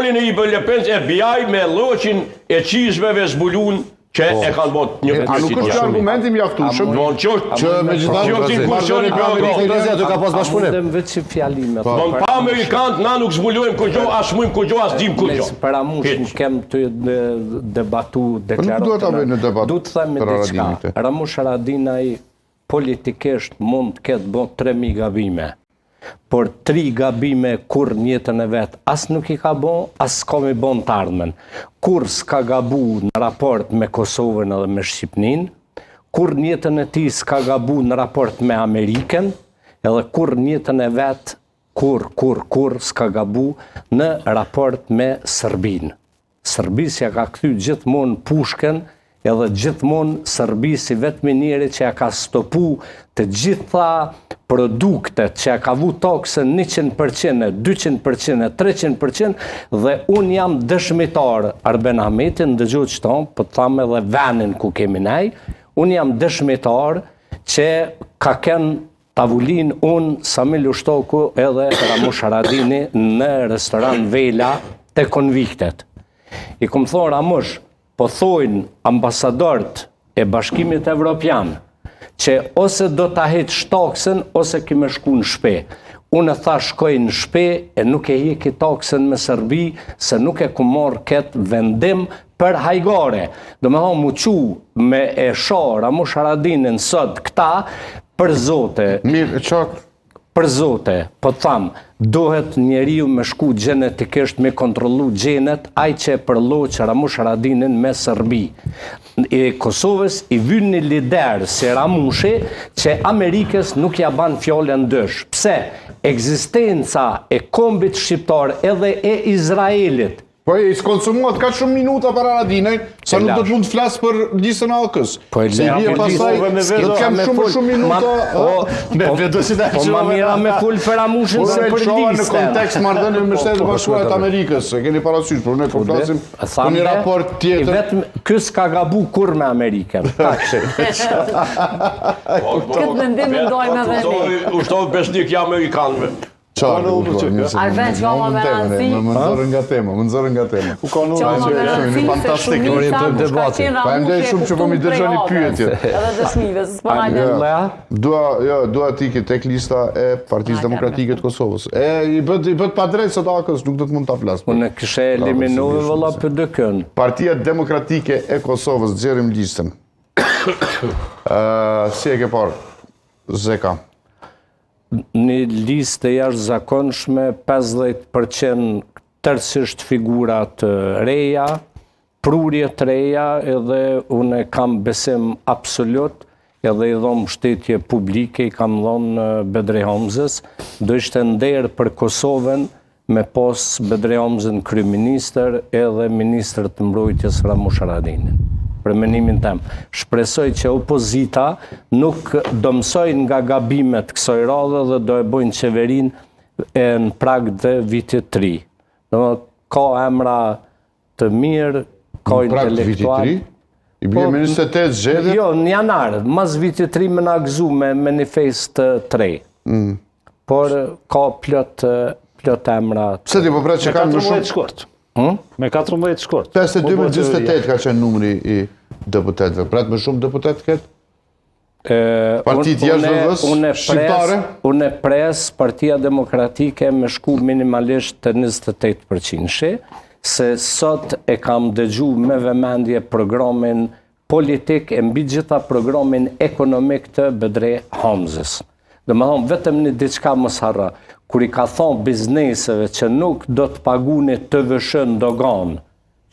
folin e i bëllepens e FBI me loqin e qizmeve zbulun që e kanë bot një A nuk është që argumenti mjaftueshëm që me gjitha ka pas bashkëpunim. Mundem veç që fjalimet. Pa Amerikanët na nuk zbulojmë kërgjo, as mujmë kërgjo, as dim kërgjo. Para mushëm kem të debatu deklaratën. Du të themi diçka. Ramush Haradinaj politikisht mund të ketë bot 3.000 gabime. Por 3 gabime kur njëtën e vetë as nuk i ka bo, as s'ka mi bon të ardhmen. Kur s'ka gabu në raport me Kosovën edhe me Shqipnin, kur njëtën e ti s'ka gabu në raport me Ameriken, edhe kur njëtën e vetë, kur s'ka gabu në raport me Sërbin. Sërbisja ka kthy gjithmonë pushken, edhe gjithmonë Sërbisi vetëmi njeri që ja ka stopu të gjitha produktet që ja ka vu taksën 100%, 200%, 300% dhe unë jam dëshmitar, Arben Ahmetin, dëgjoj që tonë, po të thamë edhe venin ku kemi nej, unë jam dëshmitar që ka ken tavullin unë, Samil Ushtoku edhe Ramush Haradini në restoran Vela të konviktet. I kom thonë Ramush, po thojnë ambasadorët e Bashkimit Evropian që ose do të heq taksën ose kime shku në shpe. Unë e tha shkoj në shpe e nuk e heki taksën me Serbi se nuk e ku marrë këtë vendim për hajgare. Do me thonë muqu me e sho Ramush Haradinin sot këta për zote. Mirë, qak. Për zote, po thamë, dohet njeriu me shku genetikisht me kontrolu gjenet, aj që e përloq Ramush Haradinin me Serbi. E Kosovës i vyn një lider si Ramushi që Amerikës nuk ja ban fjallën dësh. Pse? Ekzistenca e kombit shqiptar edhe e Izraelit. Po e s'konsumohet ka shumë minuta para Haradinaj, sa nuk do të mund të flasë për listën AK-s. Po e lea për listën, do të kem shumë minuta. Po ma mira me full për Ramushin se për listën. Në kontekst marrëdhënie me Shtetet Bashkuara të Amerikës, e keni parasysh, por ne po flasim për një raport tjetër. Vetëm ky s'ka gabu kur me Amerikën. Këtë mendim ndojmë edhe ne. Ushtovë besnik i Amerikanëve. Arben që oma me anësi. Më nëzorën nga tema. Fantastik. Pa e mdej shumë që po mi dëgjoni pyetje. Edhe dëshmive, se s'po nga Dua ti ke tek lista e Partisë Demokratike të Kosovës. I bët pa drejt sot AK-s, nuk do të mund ta flas. Unë kishe eliminuar valla për dëkën. Partia Demokratike e Kosovës, xherim listën. Si e ke parë, Zeka? Një listë jashtë zakonshme, 50% tërësisht figurat reja, prurje të reja, edhe unë kam besim absolut, edhe i dhomë shtetje publike, i kam dhonë Bedri Homzës, do ishte nderë për Kosovën me pos Bedri Homzën kryeministër edhe ministër të mbrojtjes Ramush Haradinin. Për menimin tem. Shpresoj që opozita nuk do mësojnë nga gabimet kësaj radhe dhe do e bojnë qeverin në prag të vitit 3. Ka emra të mirë, ka intelektual. I bje me 28 zgjedhje? Jo, në janar, mas vitit 3 me në agzu me manifest 3. Por ka plot emra. Pse ti po pra që kanë më shumë? Me 14 shkurt. 52-28 ka qenë numri i deputetëve. Pratë më shumë deputet këtë? Partit jashtëdhës shqiptare? Unë e pres Partia Demokratike me shku minimalisht të 28%, se sot e kam dëgju me vëmendje programin politik e mbi gjitha programin ekonomik të Bedri Homzës. Dhe më thonë, vetëm një diçka mos harra, kur i ka thonë bizneseve që nuk do të paguni të vëshën dogan,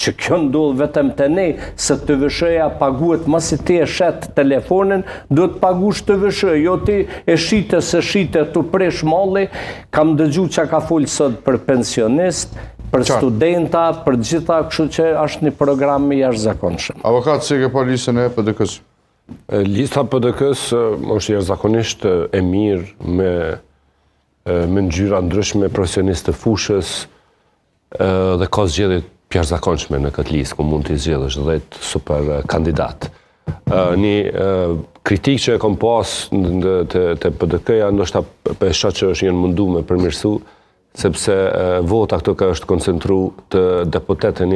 që kjo ndodhë vetëm të ne, se të vëshëja paguet masi ti e shetë telefonin, do të pagush të vëshë, jo ti e shite se shite të presh malli, kam dëgju që ka full sot për pensionist, për studenta, për gjitha, kështu që është një program i jashtëzakonshëm. Avokat, si ke pa listën e PDK-s? Lista PDK-s është jashtëzakonisht e mirë me ngjyra ndryshme, profesionistë të fushës dhe ka zgjedhje jashtëzakonshme në këtë listë, ku mund të zgjedhësh 10 super kandidat. Një kritik që e kam pas të PDK-ja, ndoshta e shoh që është jenë mundu me përmirësu, sepse vota këtu ka është koncentru të deputetën